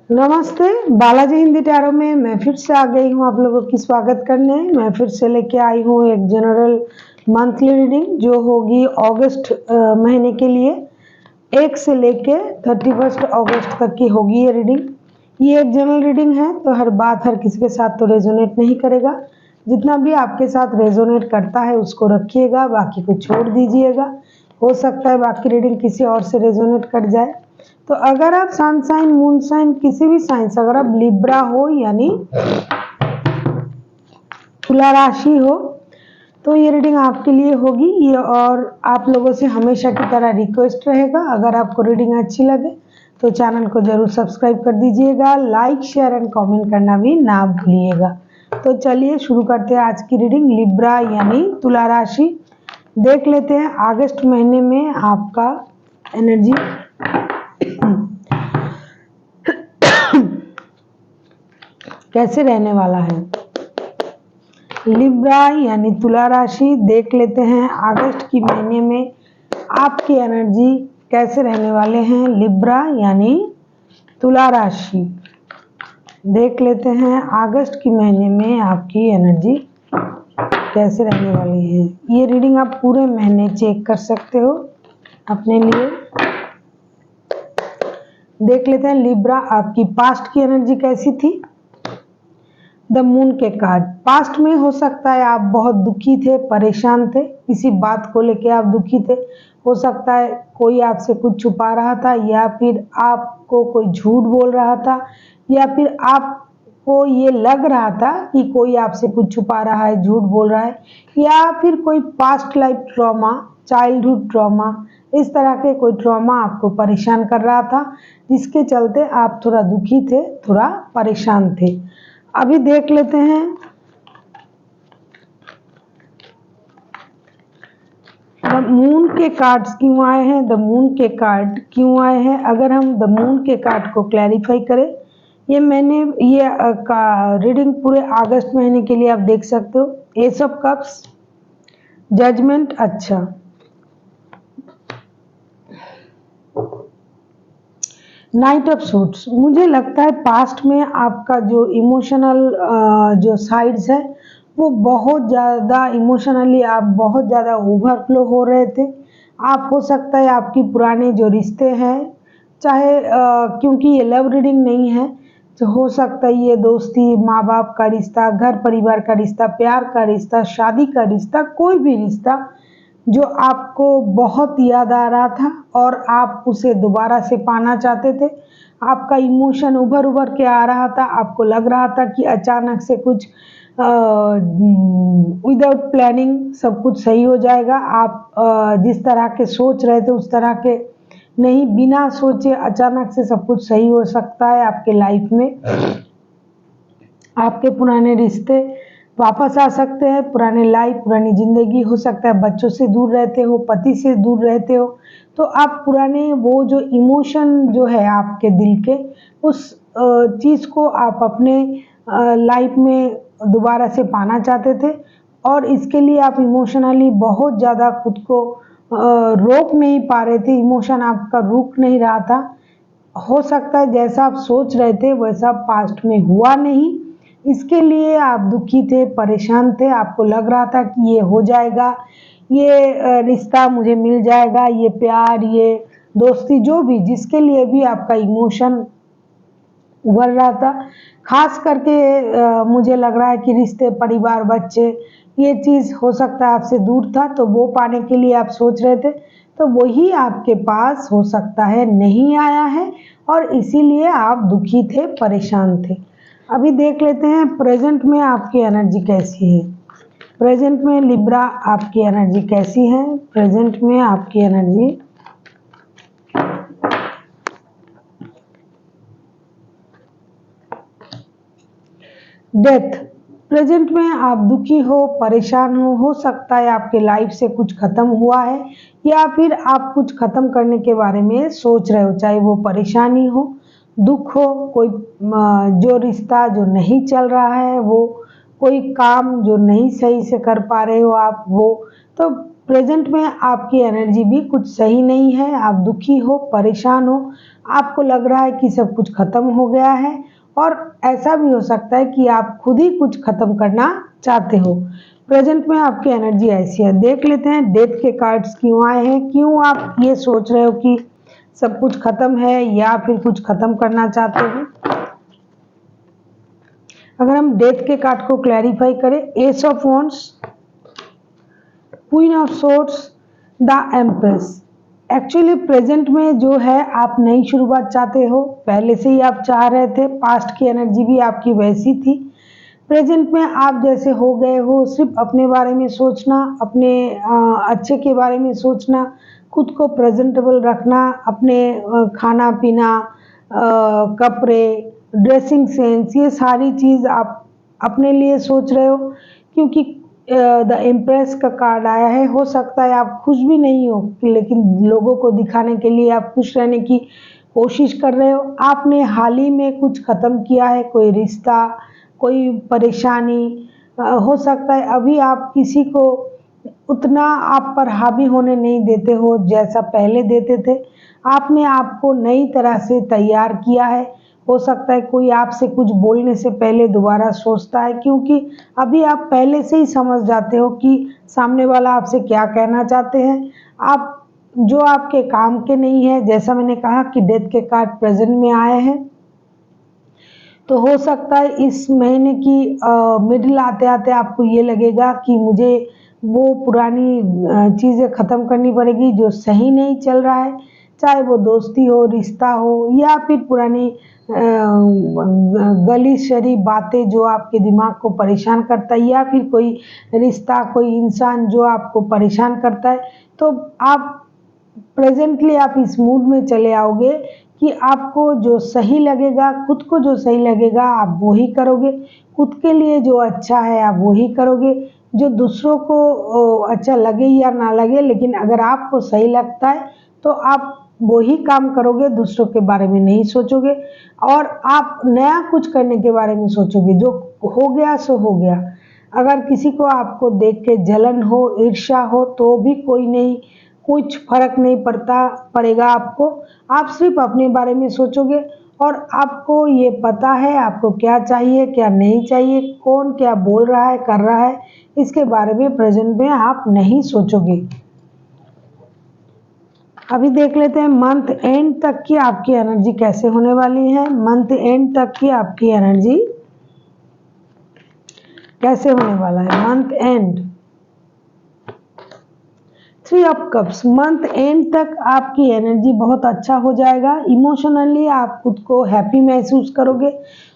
नमस्ते। बालाजी हिंदी टैरो में मैं फिर से आ गई हूँ आप लोगों की स्वागत करने। मैं फिर से लेके आई हूँ एक जनरल मंथली रीडिंग जो होगी अगस्त महीने के लिए 1 से लेके 31 अगस्त तक की होगी ये रीडिंग। ये एक जनरल रीडिंग है तो हर बात हर किसी के साथ तो रेजोनेट नहीं करेगा। जितना भी आपके साथ रेजोनेट करता है उसको रखिएगा, बाकी को छोड़ दीजिएगा। हो सकता है बाकी रीडिंग किसी और से रेजोनेट कर जाए। तो अगर आप सन साइन, मून साइन, किसी भी साइन से अगर आप लिब्रा हो यानी तुला राशि हो तो ये रीडिंग आपके लिए होगी। ये और आप लोगों से हमेशा की तरह रिक्वेस्ट रहेगा, अगर आपको रीडिंग अच्छी लगे तो चैनल को जरूर सब्सक्राइब कर दीजिएगा, लाइक शेयर एंड कमेंट करना भी ना भूलिएगा। तो चलिए शुरू करते हैं आज की रीडिंग। लिब्रा यानी तुला राशि, देख लेते हैं अगस्त महीने में आपका एनर्जी कैसे रहने वाला है। लिब्रा यानी तुला राशि, देख लेते हैं अगस्त की महीने में आपकी एनर्जी कैसे रहने वाले हैं। लिब्रा यानी तुला राशि, देख लेते हैं अगस्त की महीने में आपकी एनर्जी कैसे रहने वाली है। ये रीडिंग आप पूरे महीने चेक कर सकते हो अपने लिए। देख लेते हैं लिब्रा आपकी पास्ट की एनर्जी कैसी थी। द मून के कार्ड, पास्ट में हो सकता है आप बहुत दुखी थे, परेशान थे, किसी बात को लेके आप दुखी थे। हो सकता है कोई आपसे कुछ छुपा रहा था, या फिर आपको कोई झूठ बोल रहा था, या फिर आपको ये लग रहा था कि कोई आपसे कुछ छुपा रहा है, झूठ बोल रहा है, या फिर कोई past life trauma, childhood trauma, इस तरह के कोई ट्रॉमा आपको परेशान कर रहा था, जिसके चलते आप थोड़ा दुखी थे, थोड़ा परेशान थे। अभी देख लेते हैं द मून के कार्ड्स क्यों आए हैं। द मून के कार्ड क्यों आए हैं, अगर हम द मून के कार्ड को क्लैरिफाई करें, ये मैंने ये रीडिंग पूरे अगस्त महीने के लिए आप देख सकते हो। एस ऑफ कप्स, जजमेंट, अच्छा, नाइट ऑफ सूट्स। मुझे लगता है पास्ट में आपका जो इमोशनल जो साइड्स है वो बहुत ज़्यादा इमोशनली आप बहुत ज़्यादा ओवरफ्लो हो रहे थे। आप हो सकता है आपकी पुराने जो रिश्ते हैं, चाहे क्योंकि ये लव रीडिंग नहीं है, तो हो सकता है ये दोस्ती, माँ बाप का रिश्ता, घर परिवार का रिश्ता, प्यार का रिश्ता, शादी का रिश्ता, कोई भी रिश्ता जो आपको बहुत याद आ रहा था और आप उसे दोबारा से पाना चाहते थे। आपका इमोशन उभर उभर के आ रहा था, आपको लग रहा था कि अचानक से कुछ विदाउट प्लानिंग सब कुछ सही हो जाएगा। आप जिस तरह के सोच रहे थे उस तरह के नहीं, बिना सोचे अचानक से सब कुछ सही हो सकता है आपके लाइफ में। आपके पुराने रिश्ते वापस आ सकते हैं, पुराने लाइफ, पुरानी ज़िंदगी। हो सकता है बच्चों से दूर रहते हो, पति से दूर रहते हो, तो आप पुराने वो जो इमोशन जो है आपके दिल के, उस चीज़ को आप अपने लाइफ में दोबारा से पाना चाहते थे, और इसके लिए आप इमोशनली बहुत ज़्यादा खुद को रोक नहीं पा रहे थे। इमोशन आपका रुक नहीं रहा था। हो सकता है जैसा आप सोच रहे थे वैसा पास्ट में हुआ नहीं, इसके लिए आप दुखी थे, परेशान थे। आपको लग रहा था कि ये हो जाएगा, ये रिश्ता मुझे मिल जाएगा, ये प्यार, ये दोस्ती, जो भी जिसके लिए भी आपका इमोशन उभर रहा था। खास करके मुझे लग रहा है कि रिश्ते, परिवार, बच्चे, ये चीज़ हो सकता है आपसे दूर था, तो वो पाने के लिए आप सोच रहे थे, तो वही आपके पास हो सकता है नहीं आया है, और इसीलिए आप दुखी थे, परेशान थे। अभी देख लेते हैं प्रेजेंट में आपकी एनर्जी कैसी है। प्रेजेंट में लिब्रा आपकी एनर्जी कैसी है। प्रेजेंट में आपकी एनर्जी डेथ, प्रेजेंट में आप दुखी हो, परेशान हो सकता है आपके लाइफ से कुछ खत्म हुआ है, या फिर आप कुछ खत्म करने के बारे में सोच रहे हो, चाहे वो परेशानी हो, दुख हो, कोई जो रिश्ता जो नहीं चल रहा है, वो कोई काम जो नहीं सही से कर पा रहे हो आप, वो तो प्रेजेंट में आपकी एनर्जी भी कुछ सही नहीं है, आप दुखी हो, परेशान हो, आपको लग रहा है कि सब कुछ खत्म हो गया है, और ऐसा भी हो सकता है कि आप खुद ही कुछ खत्म करना चाहते हो। प्रेजेंट में आपकी एनर्जी ऐसी है। देख लेते हैं डेथ के कार्ड्स क्यों आए हैं, क्यों आप ये सोच रहे हो कि सब कुछ खत्म है या फिर कुछ खत्म करना चाहते हो। अगर हम डेथ के कार्ड को क्लैरिफाई करें, S of wands, queen of swords, the empress. Actually present में जो है आप नई शुरुआत चाहते हो, पहले से ही आप चाह रहे थे, पास्ट की एनर्जी भी आपकी वैसी थी। प्रेजेंट में आप जैसे हो गए हो, सिर्फ अपने बारे में सोचना, अपने अच्छे के बारे में सोचना, खुद को प्रेजेंटेबल रखना, अपने खाना पीना, कपड़े, ड्रेसिंग सेंस, ये सारी चीज़ आप अपने लिए सोच रहे हो, क्योंकि द इम्प्रेस का कार्ड आया है। हो सकता है आप खुश भी नहीं हो, लेकिन लोगों को दिखाने के लिए आप खुश रहने की कोशिश कर रहे हो। आपने हाल ही में कुछ ख़त्म किया है, कोई रिश्ता, कोई परेशानी। हो सकता है अभी आप किसी को उतना आप पर हावी होने नहीं देते हो जैसा पहले देते थे। आपने आपको नई तरह से तैयार किया है। हो सकता है कोई आपसे कुछ बोलने से पहले दोबारा सोचता है, क्योंकि अभी आप पहले से ही समझ जाते हो कि सामने वाला आपसे क्या कहना चाहते हैं। आप जो आपके काम के नहीं है, जैसा मैंने कहा कि डेथ के कार्ड प्रेजेंट में आए हैं, तो हो सकता है इस महीने की मिडिल आते आते आपको ये लगेगा कि मुझे वो पुरानी चीज़ें ख़त्म करनी पड़ेगी जो सही नहीं चल रहा है, चाहे वो दोस्ती हो, रिश्ता हो, या फिर पुरानी गली शरी बातें जो आपके दिमाग को परेशान करता है, या फिर कोई रिश्ता, कोई इंसान जो आपको परेशान करता है। तो आप प्रेजेंटली आप इस मूड में चले आओगे कि आपको जो सही लगेगा, खुद को जो सही लगेगा आप वो ही करोगे, खुद के लिए जो अच्छा है आप वो ही करोगे। जो दूसरों को अच्छा लगे या ना लगे, लेकिन अगर आपको सही लगता है तो आप वो ही काम करोगे, दूसरों के बारे में नहीं सोचोगे, और आप नया कुछ करने के बारे में सोचोगे। जो हो गया सो हो गया। अगर किसी को आपको देख के जलन हो, ईर्ष्या हो, तो भी कोई नहीं, कुछ फर्क नहीं पड़ेगा आपको। आप सिर्फ अपने बारे में सोचोगे, और आपको ये पता है आपको क्या चाहिए, क्या नहीं चाहिए, कौन क्या बोल रहा है, कर रहा है, इसके बारे में प्रेजेंट में आप नहीं सोचोगे। अभी देख लेते हैं मंथ एंड तक की आपकी एनर्जी कैसे होने वाली है। मंथ एंड तक की आपकी एनर्जी कैसे होने वाला है। Month and, 3 of cups. Month and तक आपकी एनर्जी बहुत अच्छा हो जाएगा। इमोशनली आप खुद को हैप्पी महसूस करोगे।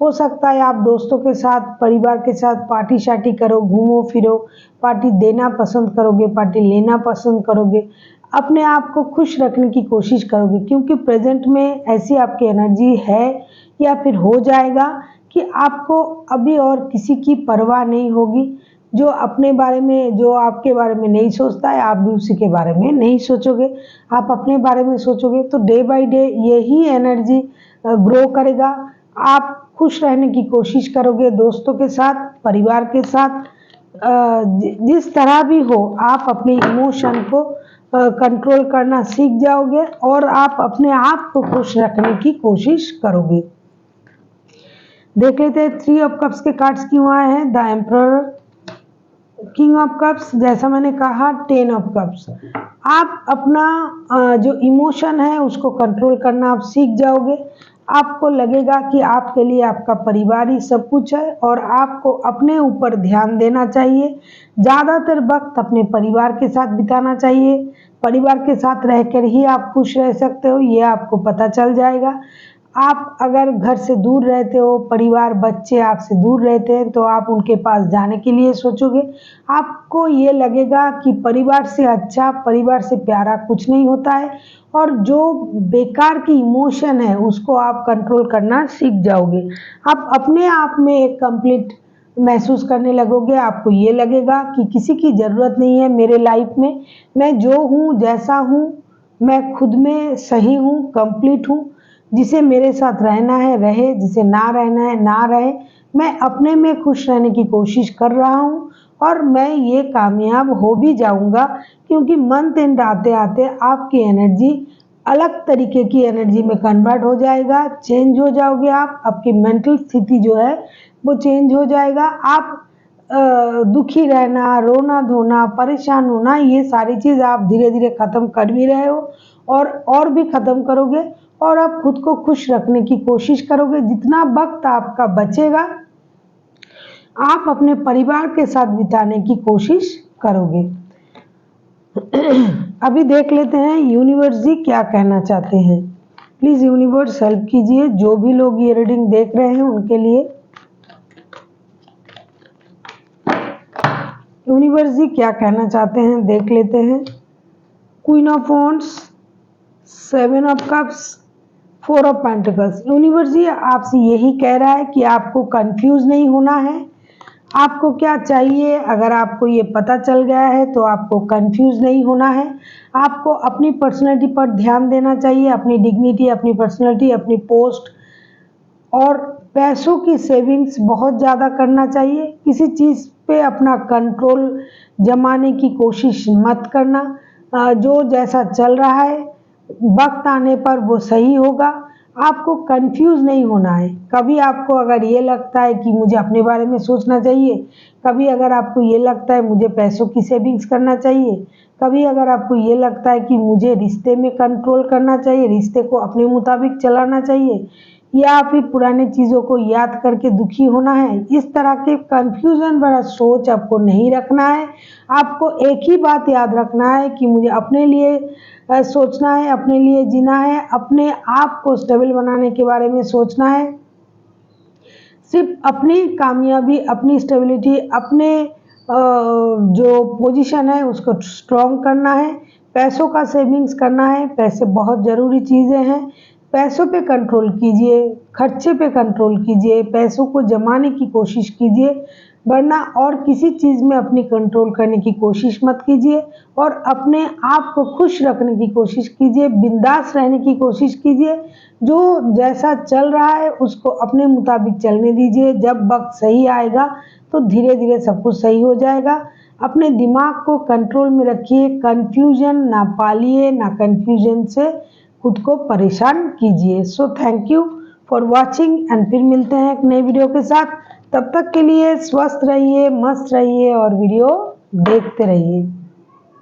हो सकता है आप दोस्तों के साथ, परिवार के साथ पार्टी शार्टी करो, घूमो फिरो, पार्टी देना पसंद करोगे, पार्टी लेना पसंद करोगे, अपने आप को खुश रखने की कोशिश करोगे, क्योंकि प्रेजेंट में ऐसी आपकी एनर्जी है या फिर हो जाएगा कि आपको अभी और किसी की परवाह नहीं होगी। जो अपने बारे में, जो आपके बारे में नहीं सोचता है, आप भी उसी के बारे में नहीं सोचोगे, आप अपने बारे में सोचोगे। तो डे बाय डे यही एनर्जी ग्रो करेगा। आप खुश रहने की कोशिश करोगे, दोस्तों के साथ, परिवार के साथ, जिस तरह भी हो आप अपने इमोशन को कंट्रोल करना सीख जाओगे, और आप अपने आप को खुश रखने की कोशिश करोगे। देख लेते हैं 3 ऑफ कप्स के कार्ड्स क्यों आए हैं। The emperor, king of cups, जैसा मैंने कहा 10 ऑफ कप्स। आप अपना जो इमोशन है उसको कंट्रोल करना आप सीख जाओगे। आपको लगेगा कि आपके लिए आपका परिवार ही सब कुछ है, और आपको अपने ऊपर ध्यान देना चाहिए। ज़्यादातर वक्त अपने परिवार के साथ बिताना चाहिए। परिवार के साथ रहकर ही आप खुश रह सकते हो, ये आपको पता चल जाएगा। आप अगर घर से दूर रहते हो, परिवार, बच्चे आपसे दूर रहते हैं, तो आप उनके पास जाने के लिए सोचोगे। आपको ये लगेगा कि परिवार से अच्छा, परिवार से प्यारा कुछ नहीं होता है, और जो बेकार की इमोशन है उसको आप कंट्रोल करना सीख जाओगे। आप अपने आप में एक कंप्लीट महसूस करने लगोगे। आपको ये लगेगा कि किसी की ज़रूरत नहीं है मेरे लाइफ में, मैं जो हूँ, जैसा हूँ, मैं खुद में सही हूँ, कंप्लीट हूँ। जिसे मेरे साथ रहना है रहे, जिसे ना रहना है ना रहे। मैं अपने में खुश रहने की कोशिश कर रहा हूँ, और मैं ये कामयाब हो भी जाऊंगा, क्योंकि मंथ एंड आते आते आपकी एनर्जी अलग तरीके की एनर्जी में कन्वर्ट हो जाएगा, चेंज हो जाओगे आप, आपकी मेंटल स्थिति जो है वो चेंज हो जाएगा। आप दुखी रहना, रोना धोना, परेशान होना, ये सारी चीज़ आप धीरे धीरे ख़त्म कर भी रहे हो और भी ख़त्म करोगे, और आप खुद को खुश रखने की कोशिश करोगे। जितना वक्त आपका बचेगा आप अपने परिवार के साथ बिताने की कोशिश करोगे। अभी देख लेते हैं यूनिवर्स जी क्या कहना चाहते हैं। प्लीज यूनिवर्स हेल्प कीजिए, जो भी लोग ये रीडिंग देख रहे हैं उनके लिए। यूनिवर्स जी क्या कहना चाहते हैं, देख लेते हैं। Queen of wands, 7 of cups, 4 of pentacles. Universe ji आपसे यही कह रहा है कि आपको कंफ्यूज नहीं होना है। आपको क्या चाहिए, अगर आपको ये पता चल गया है तो आपको कंफ्यूज नहीं होना है। आपको अपनी पर्सनैलिटी पर ध्यान देना चाहिए, अपनी डिग्निटी, अपनी पर्सनैलिटी, अपनी पोस्ट और पैसों की सेविंग्स बहुत ज़्यादा करना चाहिए। किसी चीज़ पे अपना कंट्रोल जमाने की कोशिश मत करना। जो जैसा चल रहा है वक्त आने पर वो सही होगा। आपको कंफ्यूज नहीं होना है। कभी आपको अगर ये लगता है कि मुझे अपने बारे में सोचना चाहिए, कभी अगर आपको ये लगता है मुझे पैसों की सेविंग्स करना चाहिए, कभी अगर आपको ये लगता है कि मुझे रिश्ते में कंट्रोल करना चाहिए, रिश्ते को अपने मुताबिक चलाना चाहिए, या फिर पुराने चीज़ों को याद करके दुखी होना है, इस तरह के कंफ्यूजन भरा सोच आपको नहीं रखना है। आपको एक ही बात याद रखना है कि मुझे अपने लिए सोचना है, अपने लिए जीना है, अपने आप को स्टेबल बनाने के बारे में सोचना है। सिर्फ अपनी कामयाबी, अपनी स्टेबिलिटी, अपने जो पोजीशन है उसको स्ट्रॉन्ग करना है। पैसों का सेविंग्स करना है, पैसे बहुत ज़रूरी चीज़ें हैं। पैसों पे कंट्रोल कीजिए, खर्चे पे कंट्रोल कीजिए, पैसों को जमाने की कोशिश कीजिए, वरना और किसी चीज़ में अपनी कंट्रोल करने की कोशिश मत कीजिए। और अपने आप को खुश रखने की कोशिश कीजिए, बिंदास रहने की कोशिश कीजिए। जो जैसा चल रहा है उसको अपने मुताबिक चलने दीजिए। जब वक्त सही आएगा तो धीरे धीरे सब कुछ सही हो जाएगा। अपने दिमाग को कंट्रोल में रखिए, कंफ्यूजन ना पालिए, ना कंफ्यूजन से खुद को परेशान कीजिए। So thank you for watching and फिर मिलते हैं एक नई वीडियो के साथ। तब तक के लिए स्वस्थ रहिए, मस्त रहिए और वीडियो देखते रहिए।